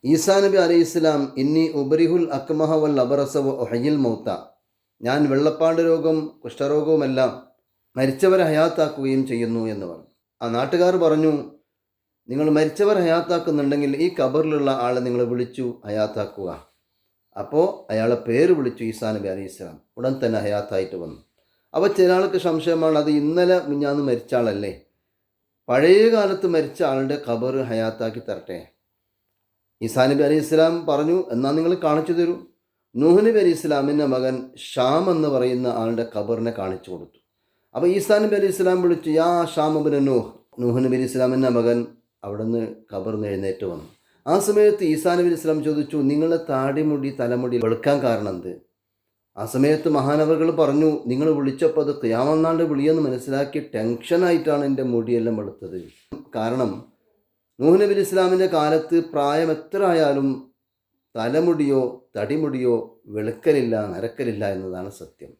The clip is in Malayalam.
ഈസാ നബി അലൈഹി ഇസ്ലാം ഇന്നി ഉബരിഹുൽ അക്മഹ വൽ അബറസ വ ഉഹയ്യിൽ മൗത്ത, ഞാൻ വെള്ളപ്പാണ്ട് രോഗം കുഷ്ഠരോഗവുമെല്ലാം മരിച്ചവരെ ഹയാത്താക്കുകയും ചെയ്യുന്നു എന്ന് പറഞ്ഞു. ആ നാട്ടുകാർ പറഞ്ഞു, നിങ്ങൾ മരിച്ചവർ ഹയാത്താക്കുന്നുണ്ടെങ്കിൽ ഈ ഖബറിലുള്ള ആളെ നിങ്ങൾ വിളിച്ചു ഹയാത്താക്കുക. അപ്പോൾ അയാളെ പേര് വിളിച്ചു ഈസാ നബി അലൈഹി ഇസ്ലാം. ഉടൻ തന്നെ ഹയാത്തായിട്ട് വന്നു. അപ്പോൾ ചില ആൾക്ക് സംശയമാണ്, അത് ഇന്നലെ മിഞ്ഞാന്ന് മരിച്ച ആളല്ലേ, പഴയ കാലത്ത് മരിച്ച ആളുടെ ഖബർ ഹയാത്താക്കി തരട്ടെ. ഈസാ നബി അലൈഹി ഇസ്ലാം പറഞ്ഞു, എന്നാൽ നിങ്ങൾ കാണിച്ചു തരൂ. നൂഹ് നബി അലൈഹി ഇസ്ലാമിൻ്റെ മകൻ ഷാം എന്ന് പറയുന്ന ആളുടെ ഖബറിനെ കാണിച്ചു കൊടുത്തു. അപ്പോൾ ഈസാ നബി അലൈഹി ഇസ്ലാം വിളിച്ചു, യാ ഷാം ഇബ്നു നൂഹ്. നൂഹ് നബി അലൈഹി ഇസ്ലാമിൻ്റെ മകൻ അവിടുന്ന് ഖബറിന്ന് എഴുന്നേറ്റ് വന്നു. ആ സമയത്ത് ഈസാ നബി അലൈഹി ഇസ്ലാം ചോദിച്ചു, നിങ്ങളെ താടിമുടി തലമുടി വെളുക്കാൻ കാരണം എന്ത്? ആ സമയത്ത് മഹാനവറുകൾ പറഞ്ഞു, നിങ്ങൾ വിളിച്ചപ്പോൾ അത് ഖിയാമത്ത് നാളിൻ്റെ വിളിയെന്ന് മനസ്സിലാക്കി ടെൻഷനായിട്ടാണ് എൻ്റെ മുടിയെല്ലാം വെളുത്തത്. കാരണം നൂഹ് നബി അലൈഹി ഇസ്ലാമിൻ്റെ കാലത്ത് പ്രായം എത്ര ആയാലും തലമുടിയോ തടിമുടിയോ വെളുക്കലില്ല, നരക്കലില്ല എന്നതാണ് സത്യം.